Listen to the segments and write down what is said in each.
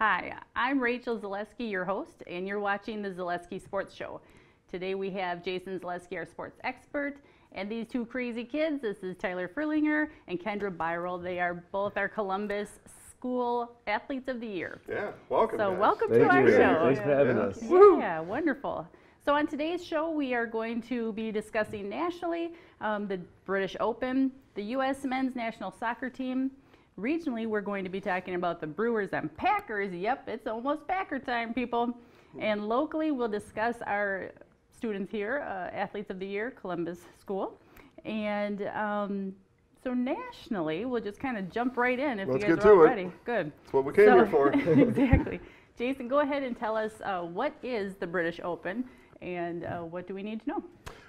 Hi, I'm Rachel Zaleski, your host, and you're watching the Zaleski Sports Show. Today we have Jason Zaleski, our sports expert, and these two crazy kids. This is Tyler Fuerlinger and Kendra Baierl. They are both our Columbus School Athletes of the Year. Yeah, welcome. So guys. welcome to our show. Thanks for having us. Yeah, wonderful. So on today's show, we are going to be discussing nationally the British Open, the U.S. men's national soccer team. Regionally, we're going to be talking about the Brewers and Packers. Yep, it's almost Packer time, people. And locally, we'll discuss our students here, Athletes of the Year, Columbus School. And so nationally, we'll just kind of jump right in if Let's you guys get are all to it. ready. Good. That's what we came here for. Exactly. Jason, go ahead and tell us what is the British Open and what do we need to know?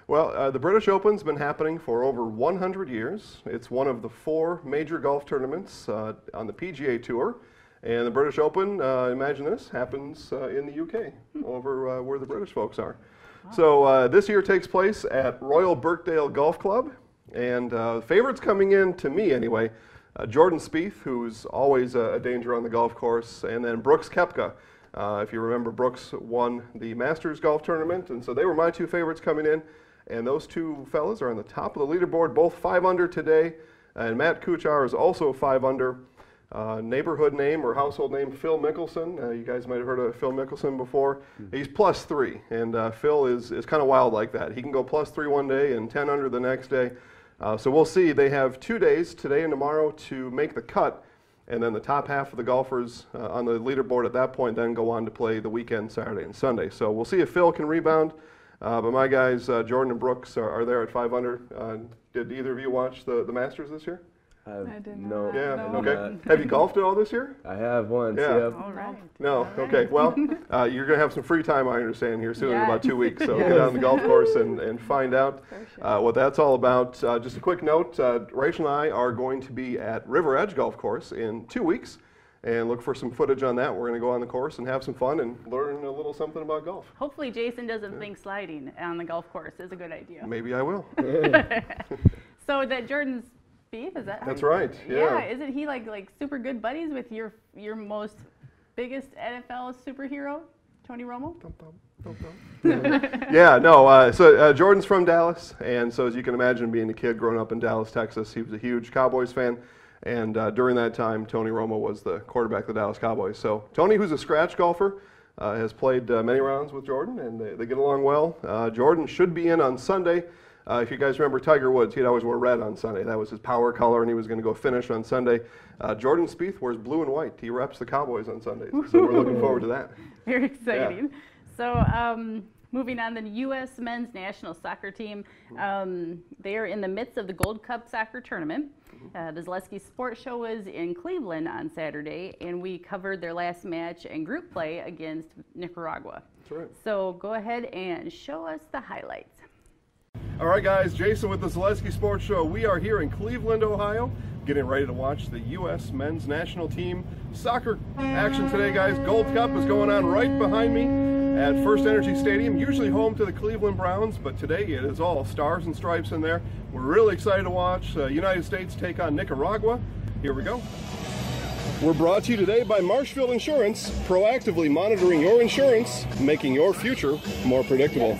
Well, the British Open's been happening for over 100 years. It's one of the 4 major golf tournaments on the PGA Tour. And the British Open, imagine this, happens in the UK, over where the British folks are. Wow. So this year takes place at Royal Birkdale Golf Club. And favorites coming in, to me anyway, Jordan Spieth, who's always a danger on the golf course, and then Brooks Koepka. If you remember, Brooks won the Masters golf tournament, and so they were my 2 favorites coming in. And those 2 fellas are on the top of the leaderboard, both 5 under today. And Matt Kuchar is also 5 under. Neighborhood name or household name, Phil Mickelson. You guys might have heard of Phil Mickelson before. He's +3, and Phil is kind of wild like that. He can go +3 one day and 10 under the next day. So we'll see. They have 2 days, today and tomorrow, to make the cut. And then the top half of the golfers on the leaderboard at that point then go on to play the weekend, Saturday and Sunday. So we'll see if Phil can rebound. But my guys, Jordan and Brooks, are there at 5 under. Did either of you watch the Masters this year? I did no. not. Yeah, No. okay. Have you golfed at all this year? I have once. Yeah. Yep. All right. No, okay. Well, you're going to have some free time, I understand, here soon in Yeah. about 2 weeks. So get on the golf course and find out what that's all about. Just a quick note, Rachel and I are going to be at River Edge Golf Course in 2 weeks. And look for some footage on that. We're going to go on the course and have some fun and learn a little something about golf. Hopefully Jason doesn't think sliding on the golf course is a good idea. Maybe I will. So that Jordan Spieth, is that? That's right. Yeah. Isn't he like super good buddies with your most biggest NFL superhero, Tony Romo? Yeah, no. So Jordan's from Dallas, and so as you can imagine, being a kid growing up in Dallas, Texas, he was a huge Cowboys fan. And during that time, Tony Romo was the quarterback of the Dallas Cowboys. So Tony, who's a scratch golfer, has played many rounds with Jordan, and they get along well. Jordan should be in on Sunday. If you guys remember Tiger Woods, he'd always wear red on Sunday. That was his power color, and he was going to go finish on Sunday. Jordan Spieth wears blue and white. He reps the Cowboys on Sundays, so we're looking forward to that. Very exciting. Yeah. So moving on, the U.S. men's national soccer team, they are in the midst of the Gold Cup soccer tournament. The Zaleski Sports Show was in Cleveland on Saturday, and we covered their last match and group play against Nicaragua. That's right. So go ahead and show us the highlights. All right, guys, Jason with the Zaleski Sports Show. We are here in Cleveland, Ohio, getting ready to watch the U.S. men's national team soccer action today, guys. Gold Cup is going on right behind me at First Energy Stadium, usually home to the Cleveland Browns, but today it is all stars and stripes in there. We're really excited to watch United States take on Nicaragua. Here we go. We're brought to you today by Marshfield Insurance, proactively monitoring your insurance, making your future more predictable.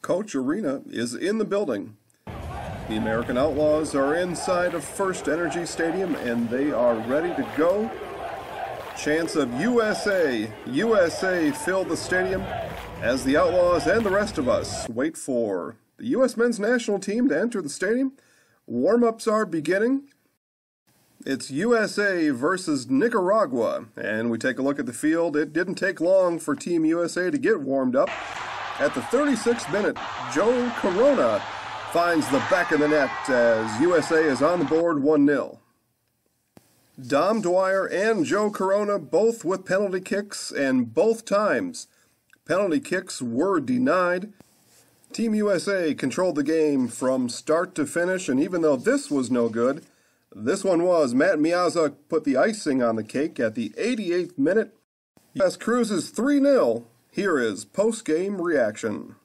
Coach Arena is in the building. The American Outlaws are inside of First Energy Stadium, and they are ready to go. Chants of USA, USA fill the stadium as the Outlaws and the rest of us wait for the U.S. men's national team to enter the stadium. Warm-ups are beginning. It's USA versus Nicaragua, and we take a look at the field. It didn't take long for Team USA to get warmed up. At the 36th minute, Joe Corona finds the back of the net as USA is on the board 1-0. Dom Dwyer and Joe Corona both with penalty kicks, and both times penalty kicks were denied. Team USA controlled the game from start to finish, and even though this was no good, this one was. Matt Miazza put the icing on the cake at the 88th minute. US cruises 3-0. Here is post-game reaction.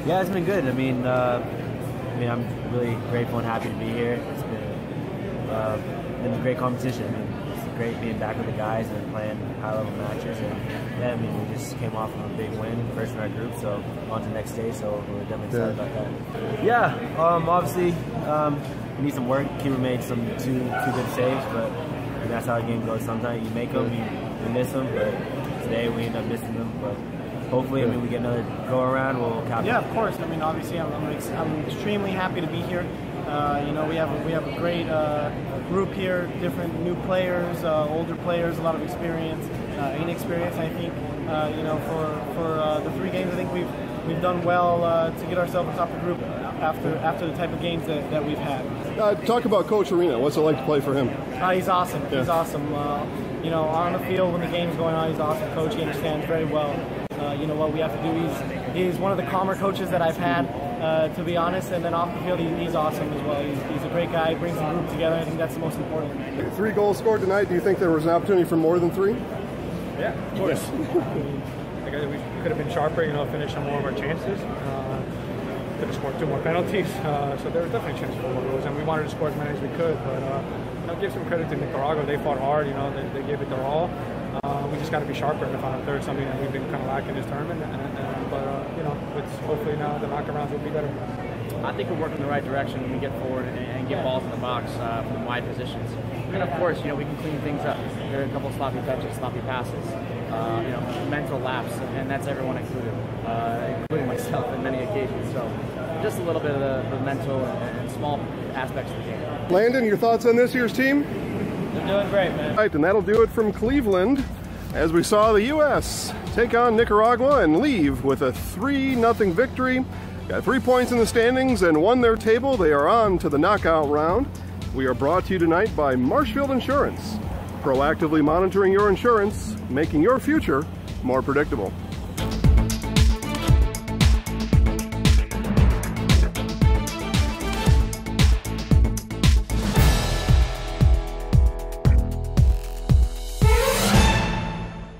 Yeah, it's been good. I mean, I'm really grateful and happy to be here. It's been a great competition. I mean, great being back with the guys and playing high-level matches. And yeah, I mean, we just came off of a big win, first in our group, so on to the next stage. So we're definitely excited about that. Yeah, obviously we need some work. Keeper made some two good saves, but that's how the game goes. Sometimes you make them, you miss them, but today we end up missing them. But hopefully, I mean, we get another go-around, we'll capture. Yeah, of course. I mean, obviously, I'm extremely happy to be here. You know, we have a great group here, different new players, older players, a lot of experience, inexperience. I think, you know, for the 3 games, I think we've done well to get ourselves on top of the group after the type of games that we've had. Talk about Coach Arena. What's it like to play for him? He's awesome. Yeah. He's awesome. You know, on the field when the game's going on, he's an awesome coach. He understands very well. You know what we have to do. He's one of the calmer coaches that I've had, to be honest. And then off the field, he's awesome as well. He's a great guy. He brings the group together. I think that's the most important. 3 goals scored tonight. Do you think there was an opportunity for more than 3? Yeah, of course. I guess we could have been sharper, you know, finished on more of our chances. Could have scored 2 more penalties. So there was definitely a chance for more goals, and we wanted to score as many as we could. But I'll give some credit to Nicaragua. They fought hard. You know, they gave it their all. We just got to be sharper in the final third, something that we've been kind of lacking this tournament. But you know, hopefully now the knockarounds will be better. I think we're working in the right direction when we get forward and get balls in the box from wide positions. And of course, you know, we can clean things up. There are a couple of sloppy touches, sloppy passes, you know, mental lapse, and that's everyone included, including myself on many occasions. So just a little bit of the mental and small aspects of the game. Landon, your thoughts on this year's team? They're doing great, man. Right, and that'll do it from Cleveland, as we saw the U.S. take on Nicaragua and leave with a 3-0 victory. Got 3 points in the standings and won their table. They are on to the knockout round. We are brought to you tonight by Marshfield Insurance, proactively monitoring your insurance, making your future more predictable.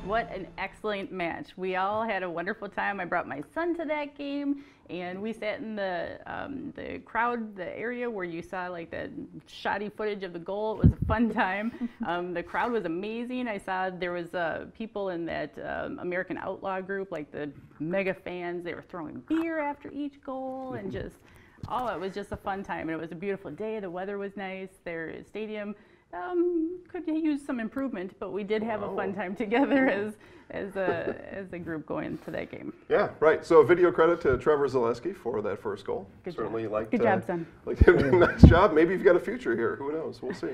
What an excellent match. We all had a wonderful time. I brought my son to that game, and we sat in the crowd, the area where you saw like the shoddy footage of the goal. It was a fun time. The crowd was amazing. I saw there was people in that American Outlaw group, like the mega fans. They were throwing beer after each goal, and just, oh, it was just a fun time. And it was a beautiful day. The weather was nice. Their stadium could use some improvement, but we did have a fun time together as a group going to that game. Yeah, right. So video credit to Trevor Zaleski for that first goal. Good Certainly job. liked, Good job, son. Nice job. Maybe you've got a future here. Who knows? We'll see.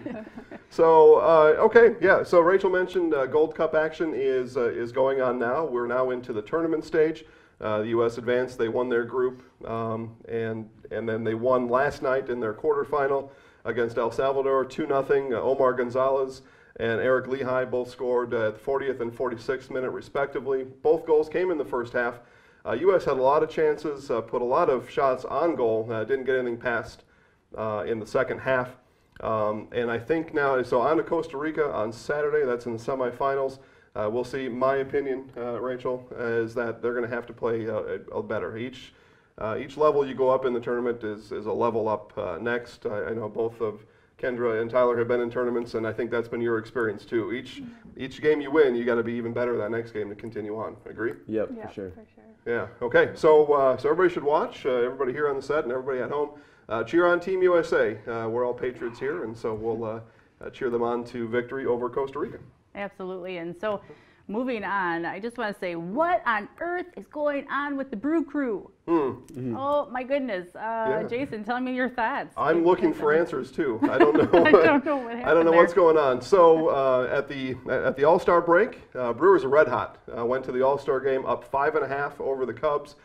So okay, yeah. So Rachel mentioned Gold Cup action is going on now. We're now into the tournament stage. The U.S. advanced. They won their group, and then they won last night in their quarterfinal against El Salvador, 2-0. Omar Gonzalez and Eric Lehigh both scored at the 40th and 46th minute respectively. Both goals came in the first half. U.S. had a lot of chances, put a lot of shots on goal, didn't get anything past in the second half. And I think now, so on to Costa Rica on Saturday, that's in the semifinals. We'll see. My opinion, Rachel, is that they're going to have to play better. Each level you go up in the tournament is a level up next. I know both of Kendra and Tyler have been in tournaments, and I think that's been your experience too. Each game you win, you got to be even better that next game to continue on. Agree? Yep, for sure. Yeah. Okay. So everybody should watch. Everybody here on the set and everybody at home, cheer on Team USA. We're all Patriots here, and so we'll cheer them on to victory over Costa Rica. Absolutely. And so, moving on, I just want to say, what on earth is going on with the Brew Crew? Oh my goodness, Jason, tell me your thoughts. I'm looking for answers too. I don't know. I don't know what happened. I don't know what's going on. So at the All-Star break, Brewers are red hot. Went to the All-Star game up 5.5 over the Cubs.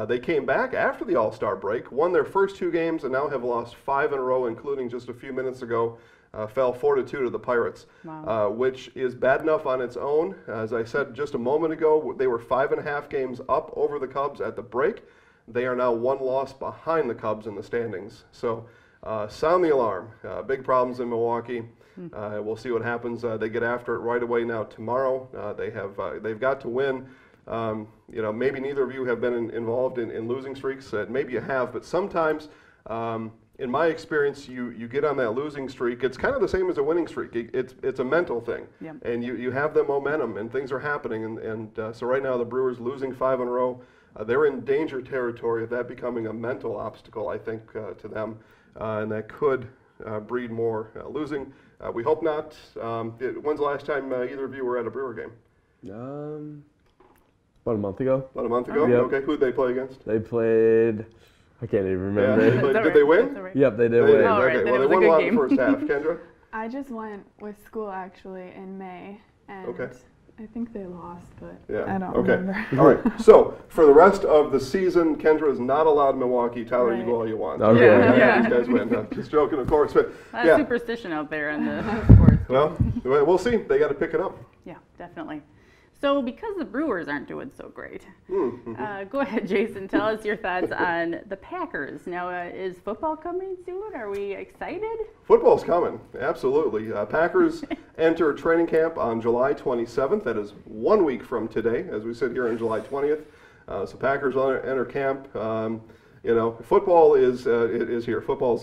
They came back after the All-Star break, won their first 2 games, and now have lost 5 in a row, including just a few minutes ago. Fell 4-2 to the Pirates, which is bad enough on its own. As I said just a moment ago, they were 5.5 games up over the Cubs at the break. They are now 1 loss behind the Cubs in the standings. So sound the alarm. Big problems in Milwaukee. We'll see what happens. They get after it right away now tomorrow. They've got to win. You know, maybe neither of you have been involved in losing streaks. Maybe you have, but sometimes in my experience, you get on that losing streak. It's kind of the same as a winning streak. It's a mental thing, and you have the momentum, and things are happening. And so right now, the Brewers losing 5 in a row. They're in danger territory of that becoming a mental obstacle, I think, to them, and that could breed more losing. We hope not. When's the last time either of you were at a Brewer game? About a month ago. About a month ago? Yep. Okay, who'd they play against? They played, I can't even remember. Yeah, did they win? Right. Yep, they did They win. did. Oh, right, Okay, then well, it they was a won a good lot in the game. first half. Kendra? I just went with school actually in May, and Okay. I think they lost, but Yeah. I don't Okay. remember. All right. So for the rest of the season, Kendra is not allowed in Milwaukee. Tyler, you Right. go all you want. Okay. Yeah. These guys win. Just joking, of course. But That's yeah. superstition out there in the sports. Well, we'll see. They got to pick it up. Yeah, definitely. So because the Brewers aren't doing so great, Mm-hmm. go ahead, Jason. Tell us your thoughts on the Packers. Now, is football coming soon? Are we excited? Football's coming, absolutely. Packers enter training camp on July 27th. That is 1 week from today, as we sit here on July 20th. So Packers enter camp. Football is here. Football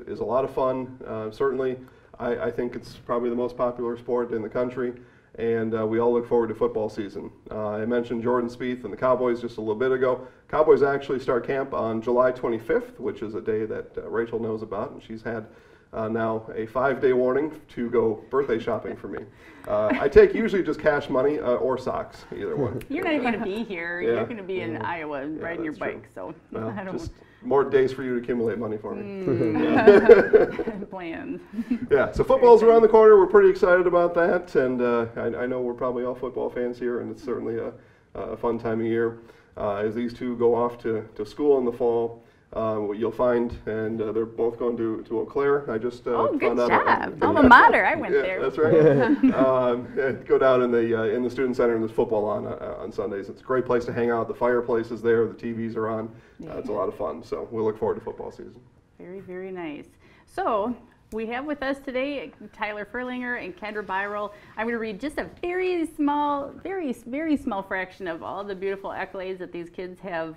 is a lot of fun. Certainly, I think it's probably the most popular sport in the country. And we all look forward to football season. I mentioned Jordan Spieth and the Cowboys just a little bit ago. Cowboys actually start camp on July 25th, which is a day that Rachel knows about, and she's had now a 5-day warning to go birthday shopping for me. I take usually just cash money or socks, either one. You're not even going to be here. Yeah. You're going to be in Iowa riding your that's true. bike. So Well, I don't just more days for you to accumulate money for me. plans. Yeah, so football's around the corner. We're pretty excited about that, and I know we're probably all football fans here, and it's certainly a fun time of year. As these two go off to school in the fall, what you'll find, and they're both going to Eau Claire. I just Oh, good found out. job. Alma mater. I went Yeah, there. that's right. Go down in the student center, and there's football on Sundays. It's a great place to hang out. The fireplace is there. The TVs are on. It's a lot of fun. So we'll look forward to football season. Very, very nice. So we have with us today Tyler Fuerlinger and Kendra Baierl. I'm going to read just a very small, very small fraction of all the beautiful accolades that these kids have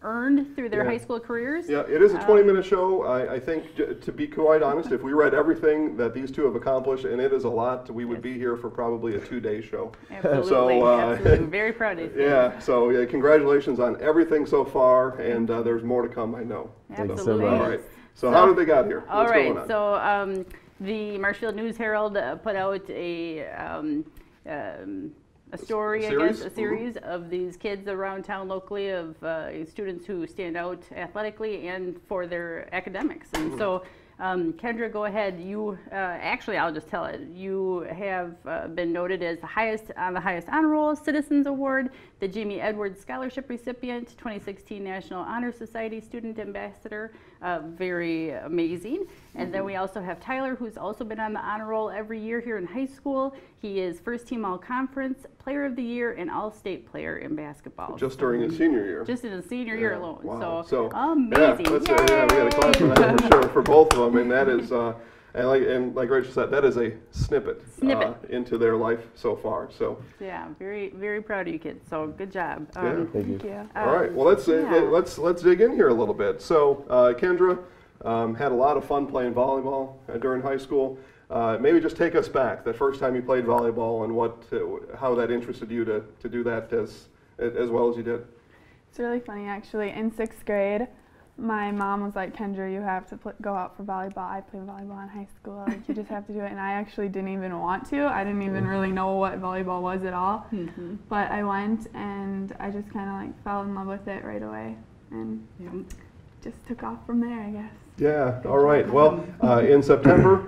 earned through their high school careers. Yeah, it is a 20-minute show. I think, to be quite honest, if we read everything that these two have accomplished, and it is a lot, we would be here for probably a 2-day show. Absolutely. So, Absolutely. Very proud of you. Yeah, so congratulations on everything so far, and there's more to come, I know. Absolutely. so much. All right. So how did they get here? All What's right. going on? So the Marshfield News Herald put out a story, Series? a series of these kids around town locally of students who stand out athletically and for their academics. And so, Kendra, go ahead. You actually, I'll just tell it. You have been noted as the highest honor roll Citizens Award, the Jamie Edwards Scholarship recipient, 2016 National Honor Society Student Ambassador. Very amazing. And then we also have Tyler, who's also been on the honor roll every year here in high school. He is first team all-conference, player of the year, and all-state player in basketball. Just during his senior year. Just in his senior year alone. Wow. So amazing. Yeah, we got a class for that for sure for both of them, and that is, and like Rachel said, that is a snippet. Into their life so far. So yeah, very, very proud of you kids. So good job. Thank you. Thank you. all right, well let's dig in here a little bit. So Kendra had a lot of fun playing volleyball during high school. Maybe just take us back that first time you played volleyball and how that interested you to do that as well as you did. It's really funny actually. In 6th grade, my mom was like, Kendra, you have to go out for volleyball. I played volleyball in high school. Like, you just have to do it. And I actually didn't even want to. I didn't even really know what volleyball was at all. But I went and I just kind of like fell in love with it right away. And just took off from there, I guess. Yeah, all right. Well, in September,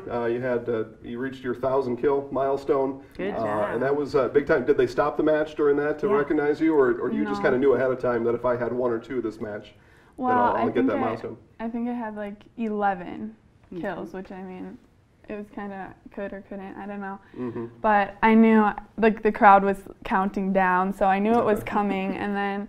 you reached your 1,000 kill milestone. Good job. And that was big time. Did they stop the match during that to recognize you, or you just kind of knew ahead of time that if I had 1 or 2 this match, Well, I'll get that milestone? I think I had like 11 kills, which I mean, it was kind of could or couldn't, I don't know. But I knew like the crowd was counting down, so I knew it was coming, and then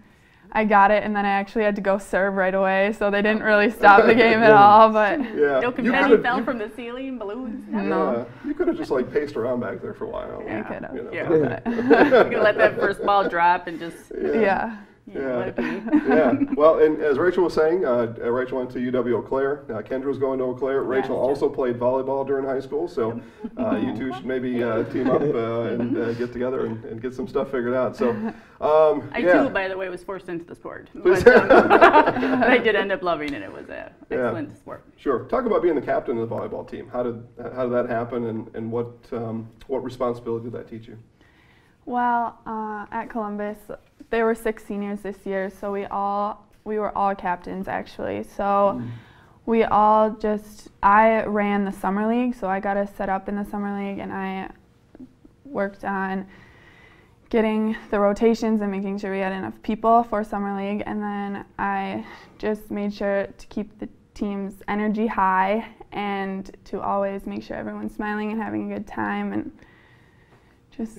I got it, and then I actually had to go serve right away, so they didn't really stop the game at all. But no confetti fell from the ceiling, balloons. No. You could have just like paced around back there for a while. I could have. You could let that first ball drop and just. Yeah. Yeah. Well, and as Rachel was saying, Rachel went to UW-Eau Claire. Kendra was going to Eau Claire. Rachel also played volleyball during high school, so you two should maybe team up and get together and get some stuff figured out. So, I too, by the way, was forced into the sport, but I did end up loving it. It was an excellent sport. Sure. Talk about being the captain of the volleyball team. How did that happen, and what responsibility did that teach you? Well, at Columbus, there were 6 seniors this year, so we were all captains actually. So I ran the summer league, so I got us set up in the summer league, and I worked on getting the rotations and making sure we had enough people for summer league, and then I just made sure to keep the team's energy high and to always make sure everyone's smiling and having a good time, and just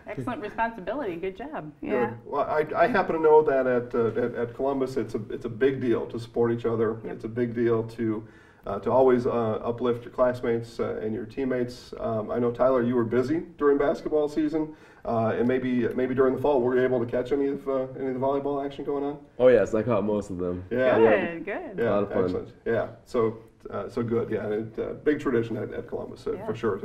excellent responsibility. Good job. Yeah. Good. Well, I happen to know that at Columbus, it's a big deal to support each other. Yep. It's a big deal to always uplift your classmates and your teammates. I know, Tyler, you were busy during basketball season, and maybe during the fall, were you able to catch any of the volleyball action going on? Oh yes, I caught most of them. Yeah. Good. Yeah, a lot of fun. Excellent. Yeah. So good. Yeah, big tradition at Columbus for sure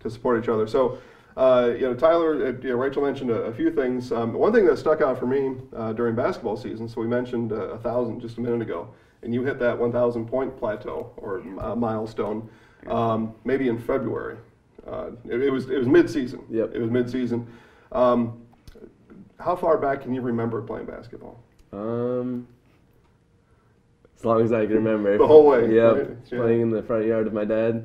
to support each other. So. Tyler, Rachel mentioned a few things. One thing that stuck out for me during basketball season, so we mentioned 1,000 just a minute ago, and you hit that 1,000 point plateau or milestone maybe in February. It was mid-season. Yep. It was mid-season. How far back can you remember playing basketball? As long as I can remember. The whole way. Yep. Right? Yeah. Playing in the front yard of my dad,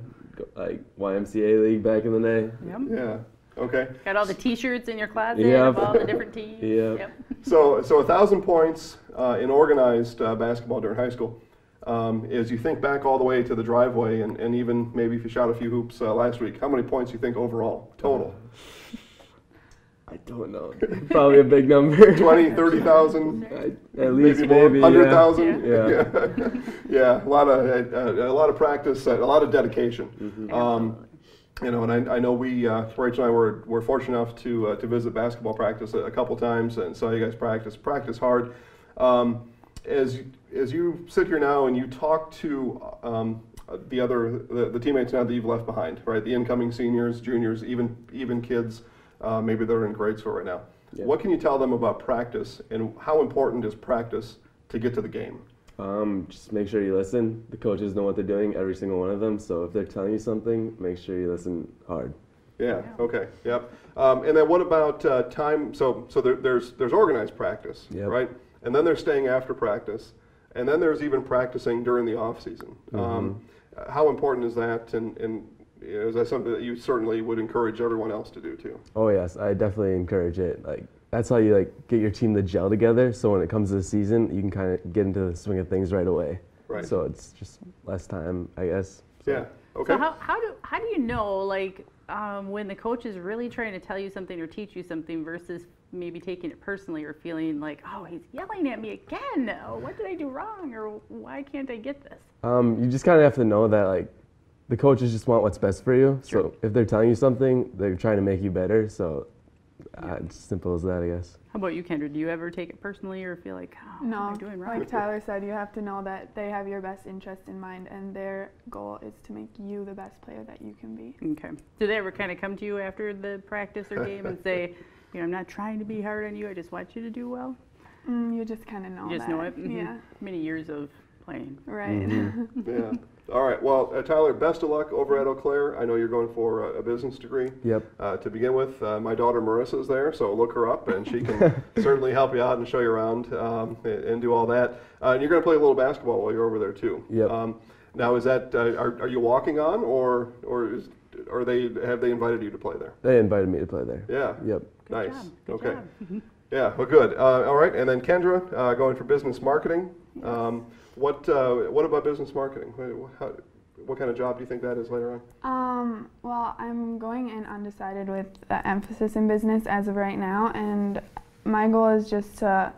like YMCA league back in the day. Yep. Yeah. Okay. Got all the T-shirts in your closet Yep. of all the different teams. Yep. So 1,000 points in organized basketball during high school. As you think back all the way to the driveway, and even maybe if you shot a few hoops last week, how many points do you think overall, total? I don't know. Probably a big number. 20, 30,000? At least maybe 100,000? Yeah. Yeah. A lot of practice, a lot of dedication. Mm-hmm. And I know Rachel and I were fortunate enough to visit basketball practice a couple times and saw you guys practice hard. As you sit here now and you talk to the teammates now that you've left behind, right? The incoming seniors, juniors, even kids, maybe they're in grade school right now. Yep. What can you tell them about practice, and how important is practice to get to the game? Just make sure you listen. The coaches know what they're doing, every single one of them. So if they're telling you something, make sure you listen hard. Yeah. Okay. Yep. And then what about time? So there's organized practice, Yep. right? And then there's staying after practice, and then there's even practicing during the off season. Mm-hmm. How important is that? And is that something that you certainly would encourage everyone else to do too? Oh yes, I definitely encourage it. Like that's how you get your team to gel together. So when it comes to the season, you can kind of get into the swing of things right away. Right. So it's just less time, I guess. So. Yeah. Okay. So how do you know when the coach is really trying to tell you something or teach you something versus maybe taking it personally or feeling like, oh, he's yelling at me again. Oh, what did I do wrong, or why can't I get this? You just kind of have to know that the coaches just want what's best for you. Sure. So if they're telling you something, they're trying to make you better. So it's simple as that, I guess. How about you, Kendra? Do you ever take it personally or feel like, oh, No, what am I doing wrong? like Tyler said, you have to know that they have your best interest in mind, and their goal is to make you the best player that you can be. Okay. Do they ever kind of come to you after the practice or game and say, I'm not trying to be hard on you, I just want you to do well? You just kind of know You just that. know it? Mm-hmm. Yeah. Many years of playing. Right. Mm-hmm. Yeah. All right. Well, Tyler, best of luck over at Eau Claire. I know you're going for a business degree. Yep. To begin with, my daughter Marissa is there, so look her up, and she can certainly help you out and show you around and do all that. And you're going to play a little basketball while you're over there too. Yep. Now, is that are you walking on, or have they invited you to play there? They invited me to play there. Yeah. Yep. Good Nice. job. Good Okay. job. Yeah. Well, good. All right. And then Kendra, going for business marketing. What about business marketing? What kind of job do you think that is later on? Well, I'm going in undecided with the emphasis in business as of right now, and my goal is just to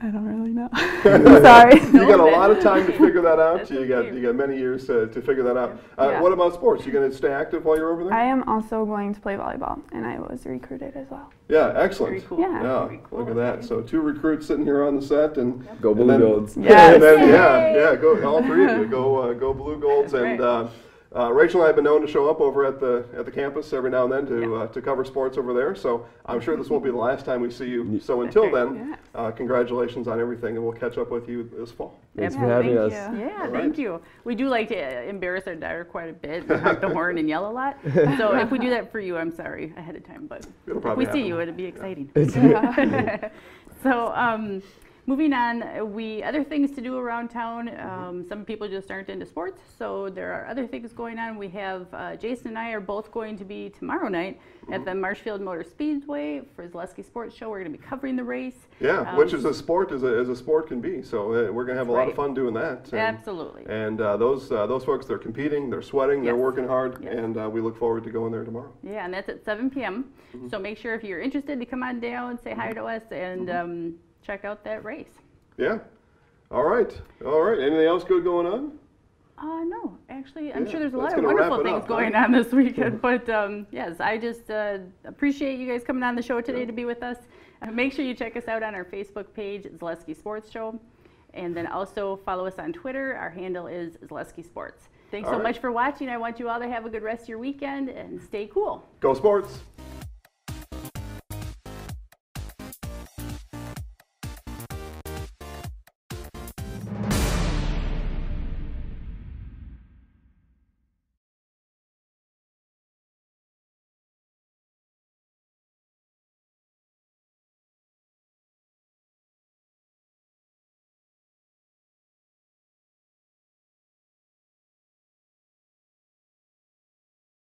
I don't really know. Sorry. You got a lot of time to figure that out. You got many years to figure that out. Yeah. What about sports? You going to stay active while you're over there? I am also going to play volleyball, and I was recruited as well. Yeah, excellent. Very cool. Yeah. Yeah, Very cool. look at that. So 2 recruits sitting here on the set, and Go and then- Blugolds. Yes. And then, Yay. yeah, go all 3 of you. Go Bluegolds. That's And Rachel and I have been known to show up over at the campus every now and then to cover sports over there. So I'm sure this won't be the last time we see you. So until then, congratulations on everything, and we'll catch up with you this fall. Thanks for having us. Yeah, thank you. We do like to embarrass our daughter quite a bit, and honk the horn and yell a lot. So if we do that for you, I'm sorry ahead of time. But It'll if probably we see happen. you, it'll be exciting. Yeah. So moving on, other things to do around town. Some people just aren't into sports, so there are other things going on. We have Jason and I are both going to be tomorrow night at the Marshfield Motor Speedway for Zaleski Sports Show. We're going to be covering the race. Yeah, which is a sport as a sport can be. So we're going to have a lot of fun doing that. And, Absolutely. And those folks, they're competing, they're sweating, they're Yes. working hard, Yes. and we look forward to going there tomorrow. Yeah, and that's at 7 p.m. So make sure if you're interested to come on down, say hi to us, and check out that race. Yeah. All right. Anything else good going on? No, actually, I'm Yeah, sure there's a that's lot of gonna wrap wonderful it things up, going right? on this weekend. But yes, I just appreciate you guys coming on the show today to be with us. Make sure you check us out on our Facebook page, Zaleski Sports Show. And then also follow us on Twitter. Our handle is Zaleski Sports. Thanks so much for watching. I want you all to have a good rest of your weekend and stay cool. Go Sports!